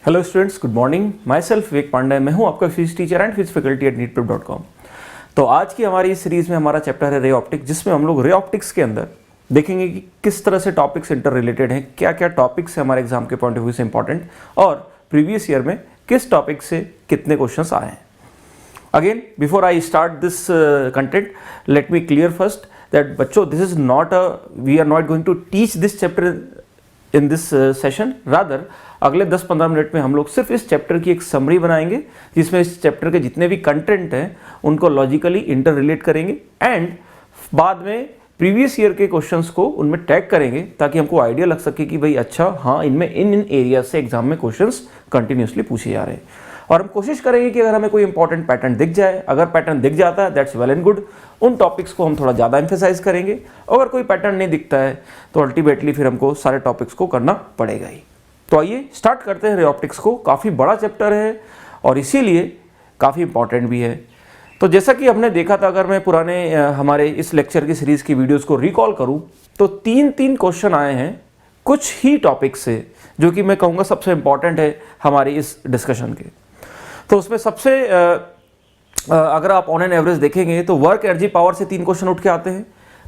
Hello students, good morning. Myself Vivek Pandey, मैं हूं आपका physics teacher and physics faculty at neetprep.com। तो आज की हमारी इस सीरीज़ में हमारा चैप्टर है रे ऑप्टिक्स, जिसमें हम लोग रे ऑप्टिक्स के अंदर देखेंगे कि किस तरह से टॉपिक्स इंटर रिलेटेड हैं, क्या क्या टॉपिक्स हैं हमारे एग्जाम के पॉइंट ऑफ व्यू से इंपॉर्टेंट, और प्रीवियस ईयर में किस टॉपिक से कितने क्वेश्चंस आए हैं। Again, before I start this content, let me clear first that बच्चों, this is not we are not going to teach this chapter in this session. Rather, अगले 10-15 minute में हम लोग सिर्फ इस चैप्टर की एक समरी बनाएंगे, जिसमें इस चैप्टर के जितने भी कंटेंट हैं उनको लॉजिकली इंटर रिलेट करेंगे एंड बाद में प्रीवियस ईयर के क्वेश्चंस को उनमें टैग करेंगे, ताकि हमको आइडिया लग सके कि भाई अच्छा हाँ, इनमें इन एरिया से एग्जाम में क्वेश्चंस कंटिन्यूसली पूछे जा रहे हैं। और हम कोशिश करेंगे कि अगर हमें कोई इंपॉर्टेंट पैटर्न दिख जाए, अगर पैटर्न दिख जाता है दैट्स वेल एंड गुड, उन टॉपिक्स को हम थोड़ा ज़्यादा एम्फेसाइज करेंगे। अगर कोई पैटर्न नहीं दिखता है तो अल्टीमेटली फिर हमको सारे टॉपिक्स को करना पड़ेगा ही। तो आइए स्टार्ट करते हैं रे ऑप्टिक्स को। काफ़ी बड़ा चैप्टर है और इसीलिए काफ़ी इंपॉर्टेंट भी है। तो जैसा कि हमने देखा था, अगर मैं पुराने हमारे इस लेक्चर की सीरीज़ की वीडियोज़ को रिकॉल करूँ तो तीन क्वेश्चन आए हैं कुछ ही टॉपिक्स से, जो कि मैं कहूँगा सबसे इंपॉर्टेंट है हमारी इस डिस्कशन के। तो उसमें सबसे अगर आप ऑन एन एवरेज देखेंगे तो वर्क एनर्जी पावर से 3 क्वेश्चन उठ के आते हैं,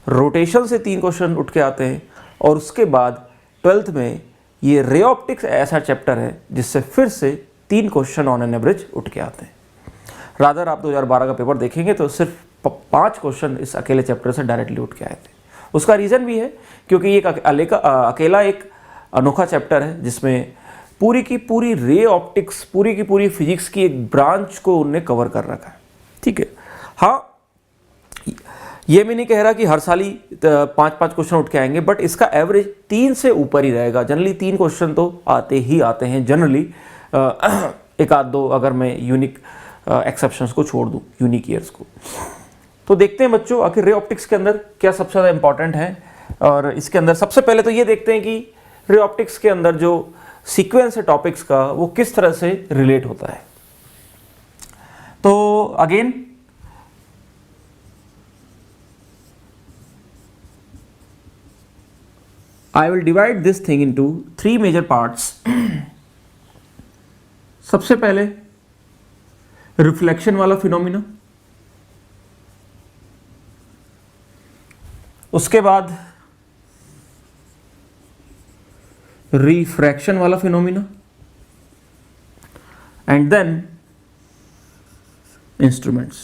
रोटेशन से 3 क्वेश्चन उठ के आते हैं, और उसके बाद 12th में ये रे ऑप्टिक्स ऐसा चैप्टर है जिससे फिर से 3 क्वेश्चन ऑन एन एवरेज उठ के आते हैं। रादर आप 2012 का पेपर देखेंगे तो सिर्फ 5 क्वेश्चन इस अकेले चैप्टर से डायरेक्टली उठ के आए थे। उसका रीज़न भी है क्योंकि ये अकेला एक अनोखा चैप्टर है जिसमें पूरी की पूरी रे ऑप्टिक्स, पूरी की पूरी फिजिक्स की एक ब्रांच को उनने कवर कर रखा है। ठीक है, हाँ, ये मैं नहीं कह रहा कि हर साल ही 5-5 क्वेश्चन उठ के आएंगे, बट इसका एवरेज 3 से ऊपर ही रहेगा। जनरली 3 क्वेश्चन तो आते ही आते हैं, जनरली एक आध दो अगर मैं यूनिक एक्सेप्शंस को छोड़ दूँ, यूनिक ईयर्स को। तो देखते हैं बच्चों, आखिर रे ऑप्टिक्स के अंदर क्या सबसे ज़्यादा इंपॉर्टेंट है। और इसके अंदर सबसे पहले तो ये देखते हैं कि रे ऑप्टिक्स के अंदर जो सीक्वेंस है टॉपिक्स का वो किस तरह से रिलेट होता है। तो again I will divide this thing into 3 major parts. सबसे पहले रिफ्लेक्शन वाला फिनोमिना, उसके बाद रिफ्रैक्शन वाला फिनोमिना, एंड देन इंस्ट्रूमेंट्स।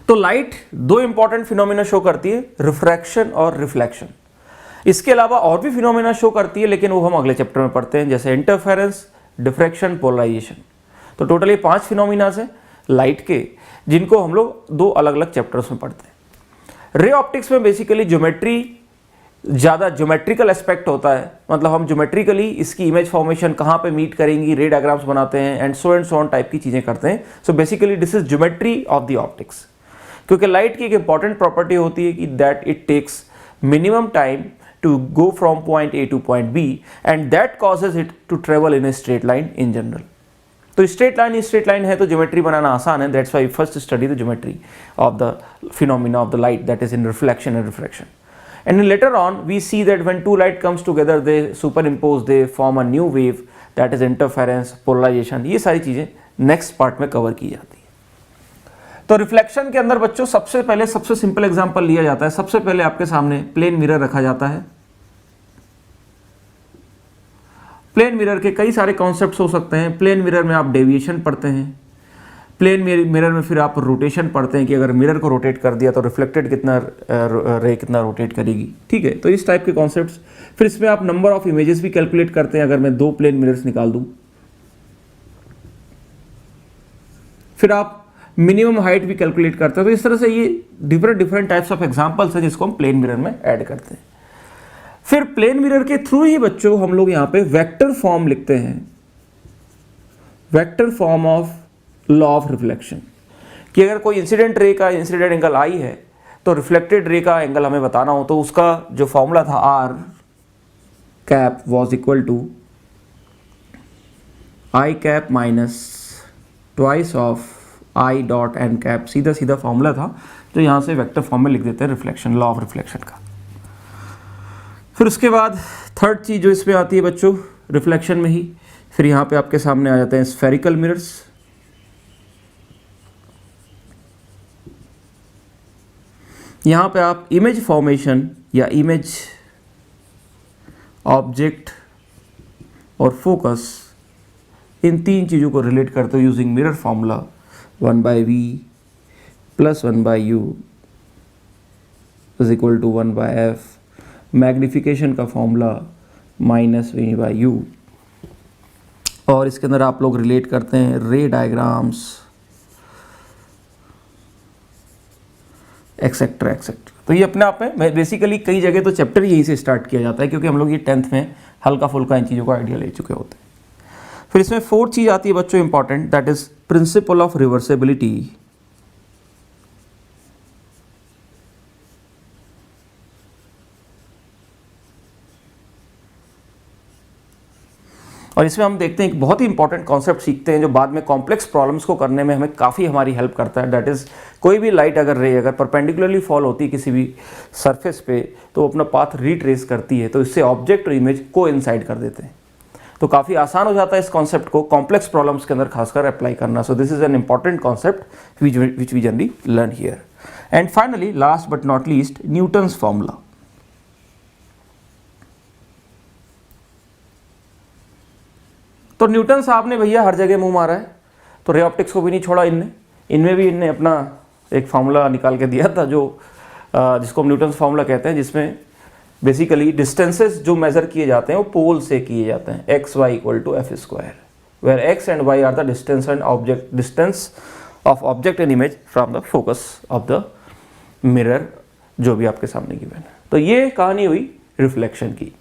तो लाइट 2 इंपॉर्टेंट फिनोमिना शो करती है, रिफ्रैक्शन और रिफ्लेक्शन। इसके अलावा और भी फिनोमिना शो करती है, लेकिन वो हम अगले चैप्टर में पढ़ते हैं, जैसे इंटरफेरेंस, डिफ्रैक्शन, पोलराइजेशन। तो टोटल ये 5 फिनोमिनास हैं लाइट के, जिनको हम लोग 2 अलग अलग चैप्टर्स में पढ़ते हैं। रे ऑप्टिक्स में बेसिकली ज्योमेट्री, ज़्यादा ज्योमेट्रिकल एस्पेक्ट होता है, मतलब हम ज्योमेट्रिकली इसकी इमेज फॉर्मेशन कहाँ पे मीट करेंगी, रे डायग्राम्स बनाते हैं एंड सो ऑन टाइप की चीज़ें करते हैं। So basically this is geometry of the optics. क्योंकि लाइट की एक इंपॉर्टेंट प्रॉपर्टी होती है कि that it takes minimum time to go from point A to point B and that causes it to travel in a straight line in general. तो straight line है तो geometry बनाना आसान है। That's why first study the geometry of the phenomena of the light, that is in reflection and refraction. And later on we see that when 2 light comes together they superimpose, they form a new wave, that is interference, polarization। ये सारी चीज़ें next part में cover की जाती है। तो reflection के अंदर बच्चों सबसे पहले सबसे सिंपल एग्जांपल लिया जाता है। सबसे पहले आपके सामने प्लेन मिरर रखा जाता है। प्लेन मिरर के कई सारे कॉन्सेप्ट्स हो सकते हैं। प्लेन मिरर में आप डेविएशन पढ़ते हैं, प्लेन मिरर में फिर आप रोटेशन पढ़ते हैं कि अगर मिरर को रोटेट कर दिया तो रिफ्लेक्टेड कितना रे कितना रोटेट करेगी। ठीक है, तो इस टाइप के कॉन्सेप्ट्स। फिर इसमें आप नंबर ऑफ इमेजेस भी कैलकुलेट करते हैं, अगर मैं 2 प्लेन मिरर्स निकाल दूं। फिर आप मिनिमम हाइट भी कैलकुलेट करते हैं। तो इस तरह से ये डिफरेंट टाइप्स ऑफ एग्जाम्पल्स हैं जिसको हम प्लेन मिरर में ऐड करते हैं। फिर प्लेन मिरर के थ्रू ही बच्चों हम लोग यहाँ पे वेक्टर फॉर्म लिखते हैं, vector form of law of reflection, कि अगर कोई इंसिडेंट रे का इंसिडेंट एंगल आई है तो रिफ्लेक्टेड रे का एंगल हमें बताना हो तो उसका जो फॉर्मूला था R cap was equal to I cap minus twice of I dot N cap. सीधा फॉर्मूला था, तो यहाँ से वेक्टर फॉर्म में लिख देते हैं रिफ्लेक्शन, लॉ ऑफ रिफ्लेक्शन का। फिर उसके बाद थर्ड चीज़ जो इसमें आती है बच्चों, रिफ्लेक्शन में ही, फिर यहाँ पे आपके सामने आ जाते हैं स्फेरिकल मिरर्स। यहाँ पे आप इमेज फॉर्मेशन या इमेज ऑब्जेक्ट और फोकस, इन तीन चीज़ों को रिलेट करते हो using mirror formula 1/v + 1/u is equal to 1/f, magnification का फॉर्मूला -v/u, और इसके अंदर आप लोग रिलेट करते हैं रे डायग्राम्स एक्सेट्रा एक्सेट्रा। तो ये अपने आप में बेसिकली कई जगह तो चैप्टर यहीं से स्टार्ट किया जाता है, क्योंकि हम लोग ये 10th में हल्का फुल्का इन चीज़ों का आइडिया ले चुके होते हैं। फिर इसमें फोर्थ चीज़ आती है बच्चों important, that is principle of reversibility. और इसमें हम देखते हैं एक बहुत ही इंपॉर्टेंट कॉन्सेप्ट सीखते हैं जो बाद में कॉम्प्लेक्स प्रॉब्लम्स को करने में हमें काफ़ी हमारी हेल्प करता है। दैट इज़ कोई भी लाइट अगर रे अगर परपेंडिकुलरली फॉल होती है किसी भी सरफेस पे, तो वो अपना पाथ रिट्रेस करती है, तो इससे ऑब्जेक्ट और इमेज को इंसाइड कर देते हैं। तो काफ़ी आसान हो जाता है इस कॉन्सेप्ट को कॉम्प्लेक्स प्रॉब्लम्स के अंदर खासकर अप्लाई करना। So this is an important concept which we generally learn here. And finally last but not least, Newton's formula. तो न्यूटन साहब ने भैया हर जगह मुंह मारा है, तो रे ऑप्टिक्स को भी नहीं छोड़ा इनमें भी इनने अपना एक फार्मूला निकाल के दिया था, जो जिसको हम न्यूटन फार्मूला कहते हैं, जिसमें बेसिकली डिस्टेंसेस जो मेजर किए जाते हैं वो पोल से किए जाते हैं, X Y equal to F square, where X and Y are the distance and object, distance of object and image from the focus of the mirror, जो भी आपके सामने गिवन है। तो ये कहानी हुई रिफ्लेक्शन की।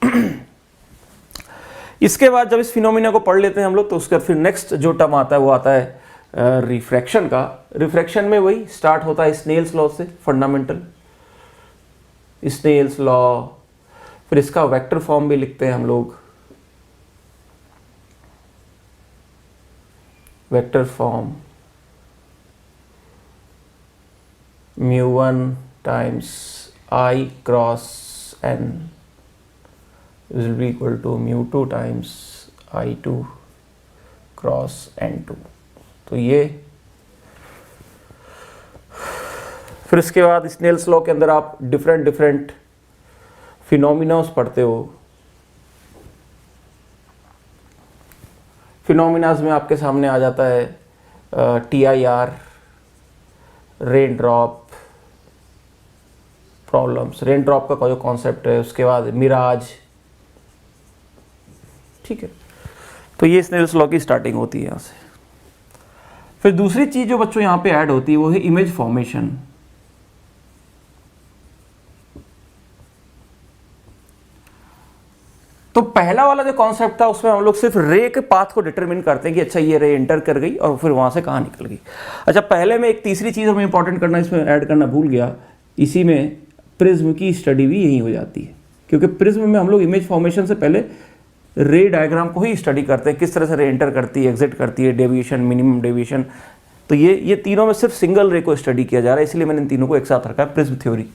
इसके बाद जब इस फिनोमिना को पढ़ लेते हैं हम लोग, तो उसका फिर नेक्स्ट जो टर्म आता है वो आता है रिफ्रैक्शन का। रिफ्रैक्शन में वही स्टार्ट होता है स्नेल्स लॉ से, फंडामेंटल स्नेल्स लॉ, फिर इसका वेक्टर फॉर्म भी लिखते हैं हम लोग, vector form μ1 times I cross n will be equal to μ2 times I2 cross n2। तो ये फिर इसके बाद स्नेल्स लॉ के अंदर आप डिफरेंट फिनोमिनास पढ़ते हो। फिनोमिनास में आपके सामने आ जाता है TIR, rain drop problems, rain drop का जो कॉन्सेप्ट है, उसके बाद मिराज, ठीक है। तो ये स्नेल्स लॉ की स्टार्टिंग होती है यहाँ से। फिर दूसरी चीज जो बच्चों यहाँ पे ऐड होती है वो है इमेज फॉर्मेशन। तो पहला वाला जो कॉन्सेप्ट था उसमें हम लोग सिर्फ रे के पाथ को डिटरमिन करते हैं कि अच्छा ये रे एंटर कर गई और फिर वहां से कहाँ निकल गई। अच्छा, पहले में एक तीसरी चीज हमें इंपॉर्टेंट करना, इसमें ऐड करना भूल गया, इसी में प्रिज्म की स्टडी भी यही हो जाती है, क्योंकि प्रिज्म में हम लोग इमेज फॉर्मेशन से पहले रे डायग्राम को ही स्टडी करते हैं, किस तरह से रे एंटर करती है, एग्जिट करती है, डेविएशन, मिनिमम डेविएशन। तो ये तीनों में सिर्फ सिंगल रे को स्टडी किया जा रहा है, इसलिए मैंने इन तीनों को एक साथ रखा है, प्रिज्म थ्योरी।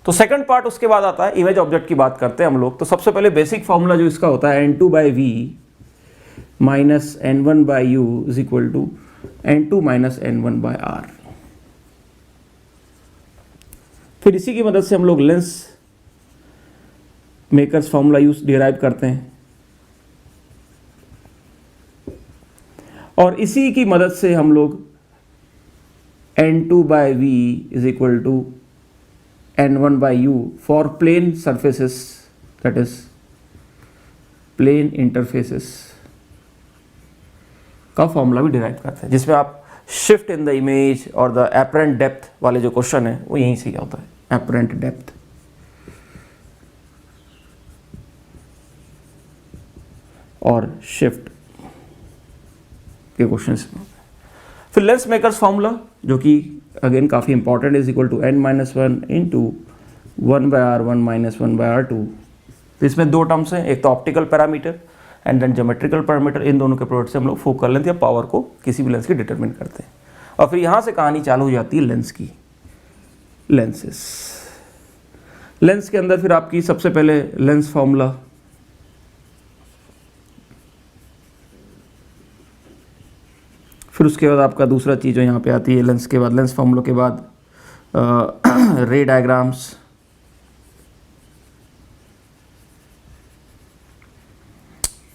तो सेकंड पार्ट उसके बाद आता है इमेज ऑब्जेक्ट की बात करते हैं हम लोग। तो सबसे पहले बेसिक फॉर्मूला जो इसका होता है n2/v minus n1/u is equal to n2 minus n1/r। फिर इसी की मदद से हम लोग lens makers formula use derive करते हैं, और इसी की मदद से हम लोग n2/v is equal to n1/u for plane surfaces, that is plane interfaces का फॉर्मूला भी डिराइव करते हैं, जिसमें आप शिफ्ट इन द इमेज और द एपरेंट डेप्थ वाले जो क्वेश्चन है वो यहीं से क्या होता है, एपरेंट डेप्थ और शिफ्ट के क्वेश्चन। फिर लेंस मेकर्स फॉर्मूला जो कि अगेन काफ़ी important, is equal to n-1 into 1/r1 minus 1/r2। तो इसमें दो टर्म्स हैं, एक तो optical parameter and then geometrical parameter. इन दोनों के प्रोडक्ट से हम लोग फोकल लेंथ या पावर को किसी भी लेंस की डिटरमिन करते हैं। और फिर यहाँ से कहानी चालू हो जाती है लेंस की। लेंसेस। लेंस के अंदर फिर आपकी सबसे पहले लेंस फॉर्मूला, फिर उसके बाद आपका दूसरा चीज़ जो यहाँ पे आती है लेंस के बाद, लेंस फॉर्मूला के बाद रे diagrams,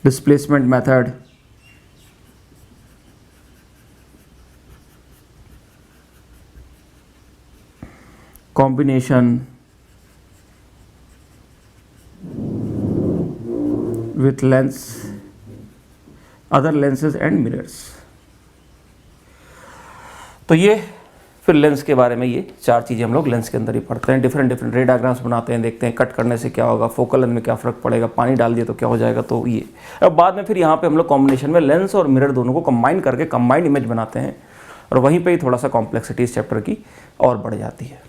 displacement method, combination with lens, other lenses and mirrors। तो ये फिर लेंस के बारे में ये चार चीज़ें हम लोग लेंस के अंदर ही पढ़ते हैं। डिफरेंट रे डायग्राम्स बनाते हैं, देखते हैं कट करने से क्या होगा, फोकल लेंथ में क्या फ़र्क पड़ेगा, पानी डाल दिए तो क्या हो जाएगा। तो ये अब बाद में फिर यहाँ पे हम लोग कॉम्बिनेशन में लेंस और मिरर दोनों को कंबाइन करके कंबाइंड इमेज बनाते हैं, और वहीं पे ही थोड़ा सा कॉम्प्लेक्सिटी इस चैप्टर की और बढ़ जाती है।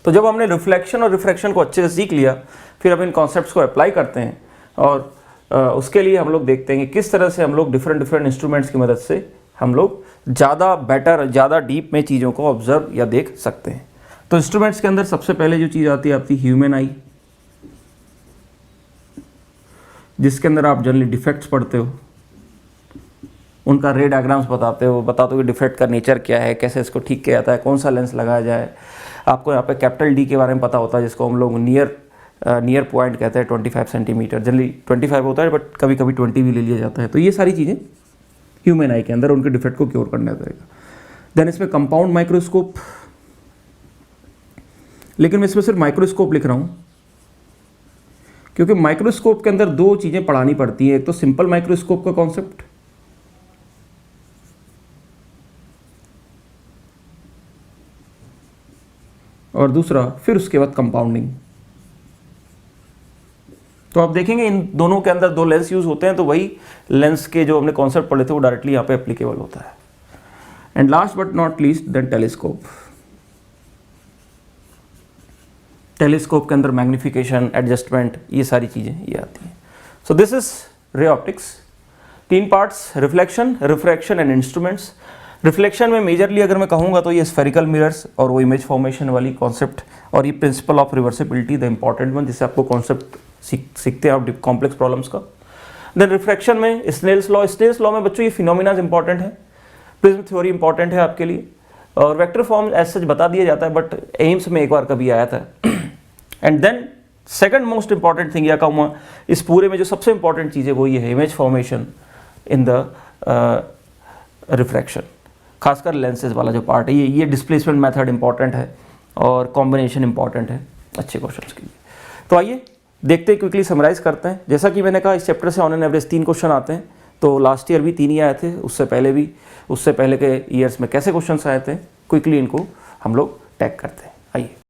तो जब हमने रिफ्लेक्शन और रिफ्रैक्शन को अच्छे से सीख लिया, फिर अब इन कॉन्सेप्ट्स को अप्लाई करते हैं, और उसके लिए हम लोग देखते हैं कि किस तरह से हम लोग डिफरेंट इंस्ट्रूमेंट्स की मदद से हम लोग ज़्यादा बेटर, ज़्यादा डीप में चीज़ों को ऑब्जर्व या देख सकते हैं। तो इंस्ट्रूमेंट्स के अंदर सबसे पहले जो चीज़ आती है आपकी ह्यूमन आई, जिसके अंदर आप जनरली डिफेक्ट्स पढ़ते हो, उनका रे डायग्राम्स बताते हो कि डिफेक्ट का नेचर क्या है, कैसे इसको ठीक किया जाता है, कौन सा लेंस लगाया जाए। आपको यहाँ पे कैपिटल डी के बारे में पता होता है, जिसको हम लोग नियर पॉइंट कहते हैं, 25 सेंटीमीटर, जनरली 25 होता है, बट कभी कभी 20 भी ले लिया जाता है। तो ये सारी चीज़ें ह्यूमन आई के अंदर उनके डिफेक्ट को क्योर करना पड़ेगा। देन इसमें कंपाउंड माइक्रोस्कोप, लेकिन मैं इसमें सिर्फ माइक्रोस्कोप लिख रहा हूँ क्योंकि माइक्रोस्कोप के अंदर दो चीज़ें पढ़ानी पड़ती है। एक तो सिंपल माइक्रोस्कोप का कॉन्सेप्ट, और दूसरा फिर उसके बाद कंपाउंडिंग। तो आप देखेंगे इन दोनों के अंदर दो लेंस यूज होते हैं, तो वही लेंस के जो हमने कॉन्सेप्ट पढ़े थे वो डायरेक्टली यहाँ पे एप्लीकेबल होता है। And last but not least then telescope. Telescope के अंदर मैग्निफिकेशन, एडजस्टमेंट, ये सारी चीज़ें ये आती हैं। सो this is ray optics. 3 parts, reflection, refraction and instruments. Reflection में मेजरली अगर मैं कहूँगा तो ये स्फेरिकल मिरर्स और वो इमेज फॉर्मेशन वाली कॉन्सेप्ट, और ये principle of reversibility, the important one, जिससे आपको कॉन्सेप्ट सीखते हैं आप कॉम्प्लेक्स प्रॉब्लम्स का। देन रिफ्रैक्शन में स्नेल्स लॉ में बच्चों ये फिनोमिनाज इंपॉर्टेंट है, प्रिज्म थ्योरी इंपॉर्टेंट है आपके लिए, और वेक्टर फॉर्म एज सच बता दिया जाता है, बट एम्स में एक बार कभी आया था। And then second most important thing या कहूँगा इस पूरे में जो सबसे इंपॉर्टेंट चीज़ है वो ये है image formation in the refraction, खासकर लेंसेज वाला जो पार्ट है। ये डिस्प्लेसमेंट मेथड इंपॉर्टेंट है और कॉम्बिनेशन इंपॉर्टेंट है अच्छे क्वेश्चंस के लिए। तो आइए देखते हैं, क्विकली समराइज करते हैं। जैसा कि मैंने कहा इस चैप्टर से ऑन एन एवरेज 3 क्वेश्चन आते हैं, तो लास्ट ईयर भी 3 ही आए थे, उससे पहले के ईयर्स में कैसे क्वेश्चन आए थे, क्विकली इनको हम लोग टैग करते हैं। आइए।